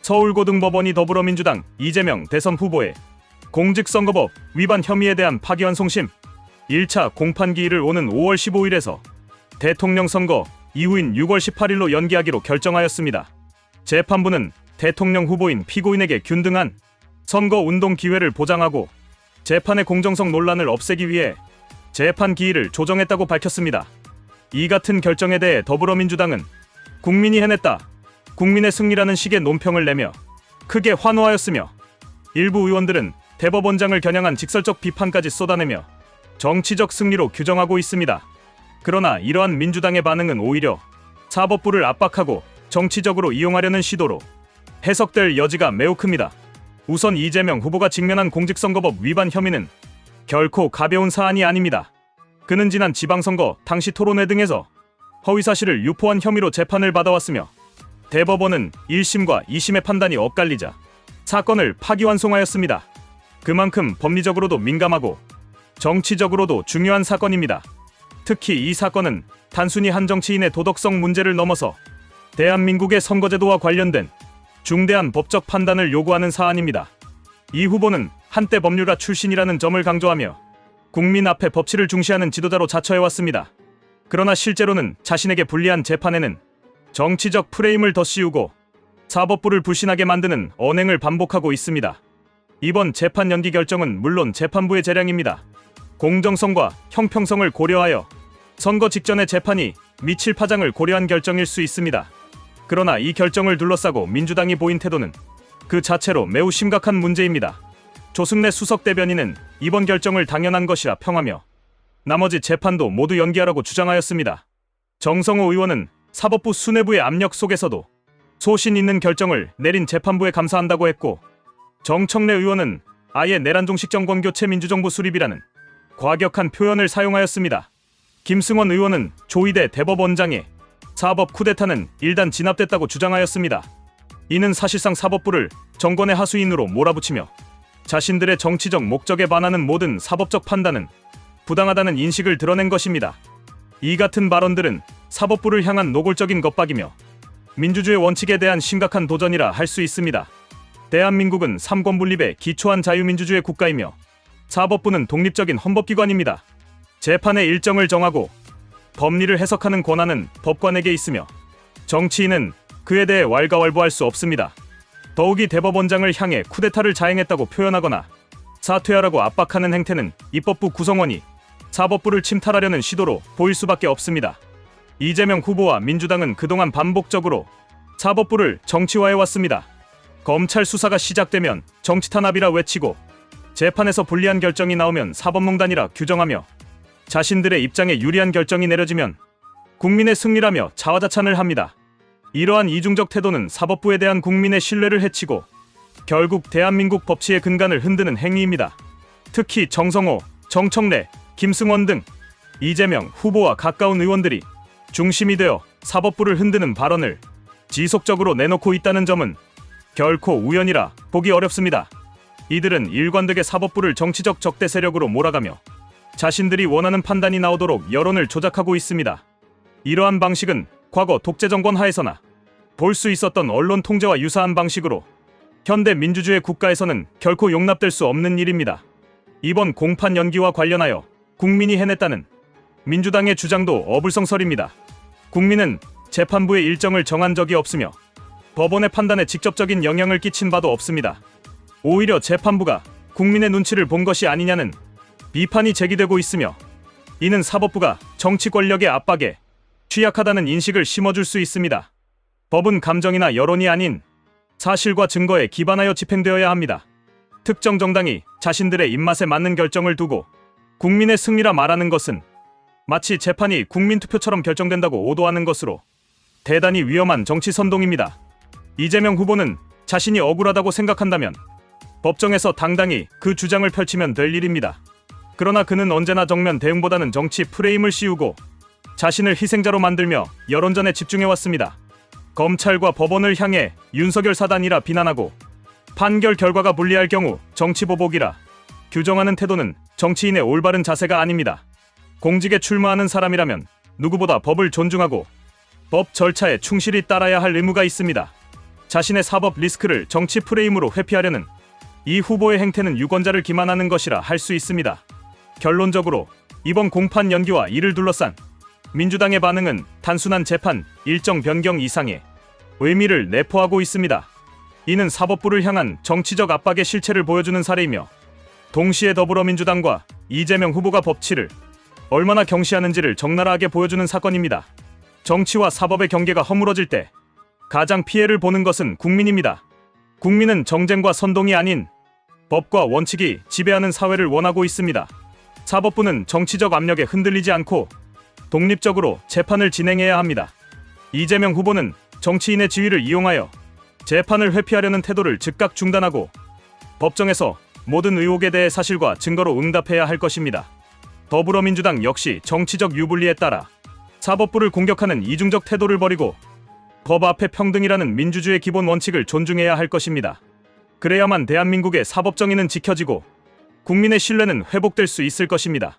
서울고등법원이 더불어민주당 이재명 대선 후보의 공직선거법 위반 혐의에 대한 파기환송심 1차 공판기일을 오는 5월 15일에서 대통령 선거 이후인 6월 18일로 연기하기로 결정하였습니다. 재판부는 대통령 후보인 피고인에게 균등한 선거 운동 기회를 보장하고 재판의 공정성 논란을 없애기 위해 재판 기일을 조정했다고 밝혔습니다. 이 같은 결정에 대해 더불어민주당은 국민이 해냈다, 국민의 승리라는 식의 논평을 내며 크게 환호하였으며 일부 의원들은 대법원장을 겨냥한 직설적 비판까지 쏟아내며 정치적 승리로 규정하고 있습니다. 그러나 이러한 민주당의 반응은 오히려 사법부를 압박하고 정치적으로 이용하려는 시도로 해석될 여지가 매우 큽니다. 우선 이재명 후보가 직면한 공직선거법 위반 혐의는 결코 가벼운 사안이 아닙니다. 그는 지난 지방선거 당시 토론회 등에서 허위사실을 유포한 혐의로 재판을 받아왔으며 대법원은 1심과 2심의 판단이 엇갈리자 사건을 파기환송하였습니다. 그만큼 법리적으로도 민감하고 정치적으로도 중요한 사건입니다. 특히 이 사건은 단순히 한 정치인의 도덕성 문제를 넘어서 대한민국의 선거제도와 관련된 중대한 법적 판단을 요구하는 사안입니다. 이 후보는 한때 법률가 출신이라는 점을 강조하며 국민 앞에 법치를 중시하는 지도자로 자처해왔습니다. 그러나 실제로는 자신에게 불리한 재판에는 정치적 프레임을 덧씌우고 사법부를 불신하게 만드는 언행을 반복하고 있습니다. 이번 재판 연기 결정은 물론 재판부의 재량입니다. 공정성과 형평성을 고려하여 선거 직전의 재판이 미칠 파장을 고려한 결정일 수 있습니다. 그러나 이 결정을 둘러싸고 민주당이 보인 태도는 그 자체로 매우 심각한 문제입니다. 조승래 수석 대변인은 이번 결정을 당연한 것이라 평하며 나머지 재판도 모두 연기하라고 주장하였습니다. 정성호 의원은 사법부 수뇌부의 압력 속에서도 소신 있는 결정을 내린 재판부에 감사한다고 했고, 정청래 의원은 아예 내란종식 정권 교체 민주정부 수립이라는 과격한 표현을 사용하였습니다. 김승원 의원은 조희대 대법원장의 사법 쿠데타는 일단 진압됐다고 주장하였습니다. 이는 사실상 사법부를 정권의 하수인으로 몰아붙이며 자신들의 정치적 목적에 반하는 모든 사법적 판단은 부당하다는 인식을 드러낸 것입니다. 이 같은 발언들은 사법부를 향한 노골적인 겁박이며 민주주의 원칙에 대한 심각한 도전이라 할 수 있습니다. 대한민국은 삼권분립에 기초한 자유민주주의 국가이며 사법부는 독립적인 헌법기관입니다. 재판의 일정을 정하고 법리를 해석하는 권한은 법관에게 있으며 정치인은 그에 대해 왈가왈부할 수 없습니다. 더욱이 대법원장을 향해 쿠데타를 자행했다고 표현하거나 사퇴하라고 압박하는 행태는 입법부 구성원이 사법부를 침탈하려는 시도로 보일 수밖에 없습니다. 이재명 후보와 민주당은 그동안 반복적으로 사법부를 정치화해왔습니다. 검찰 수사가 시작되면 정치 탄압이라 외치고 재판에서 불리한 결정이 나오면 사법농단이라 규정하며 자신들의 입장에 유리한 결정이 내려지면 국민의 승리라며 자화자찬을 합니다. 이러한 이중적 태도는 사법부에 대한 국민의 신뢰를 해치고 결국 대한민국 법치의 근간을 흔드는 행위입니다. 특히 정성호, 정청래, 김승원 등 이재명 후보와 가까운 의원들이 중심이 되어 사법부를 흔드는 발언을 지속적으로 내놓고 있다는 점은 결코 우연이라 보기 어렵습니다. 이들은 일관되게 사법부를 정치적 적대 세력으로 몰아가며 자신들이 원하는 판단이 나오도록 여론을 조작하고 있습니다. 이러한 방식은 과거 독재 정권 하에서나 볼 수 있었던 언론 통제와 유사한 방식으로 현대 민주주의 국가에서는 결코 용납될 수 없는 일입니다. 이번 공판 연기와 관련하여 국민이 해냈다는 민주당의 주장도 어불성설입니다. 국민은 재판부의 일정을 정한 적이 없으며 법원의 판단에 직접적인 영향을 끼친 바도 없습니다. 오히려 재판부가 국민의 눈치를 본 것이 아니냐는 비판이 제기되고 있으며 이는 사법부가 정치 권력의 압박에 취약하다는 인식을 심어줄 수 있습니다. 법은 감정이나 여론이 아닌 사실과 증거에 기반하여 집행되어야 합니다. 특정 정당이 자신들의 입맛에 맞는 결정을 두고 국민의 승리라 말하는 것은 마치 재판이 국민투표처럼 결정된다고 오도하는 것으로 대단히 위험한 정치 선동입니다. 이재명 후보는 자신이 억울하다고 생각한다면 법정에서 당당히 그 주장을 펼치면 될 일입니다. 그러나 그는 언제나 정면 대응보다는 정치 프레임을 씌우고 자신을 희생자로 만들며 여론전에 집중해왔습니다. 검찰과 법원을 향해 윤석열 사단이라 비난하고 판결 결과가 불리할 경우 정치보복이라 규정하는 태도는 정치인의 올바른 자세가 아닙니다. 공직에 출마하는 사람이라면 누구보다 법을 존중하고 법 절차에 충실히 따라야 할 의무가 있습니다. 자신의 사법 리스크를 정치 프레임으로 회피하려는 이 후보의 행태는 유권자를 기만하는 것이라 할 수 있습니다. 결론적으로 이번 공판 연기와 이를 둘러싼 민주당의 반응은 단순한 재판 일정 변경 이상의 의미를 내포하고 있습니다. 이는 사법부를 향한 정치적 압박의 실체를 보여주는 사례이며 동시에 더불어민주당과 이재명 후보가 법치를 얼마나 경시하는지를 적나라하게 보여주는 사건입니다. 정치와 사법의 경계가 허물어질 때 가장 피해를 보는 것은 국민입니다. 국민은 정쟁과 선동이 아닌 법과 원칙이 지배하는 사회를 원하고 있습니다. 사법부는 정치적 압력에 흔들리지 않고 독립적으로 재판을 진행해야 합니다. 이재명 후보는 정치인의 지위를 이용하여 재판을 회피하려는 태도를 즉각 중단하고 법정에서 모든 의혹에 대해 사실과 증거로 응답해야 할 것입니다. 더불어민주당 역시 정치적 유불리에 따라 사법부를 공격하는 이중적 태도를 버리고 법 앞에 평등이라는 민주주의의 기본 원칙을 존중해야 할 것입니다. 그래야만 대한민국의 사법 정의는 지켜지고 국민의 신뢰는 회복될 수 있을 것입니다.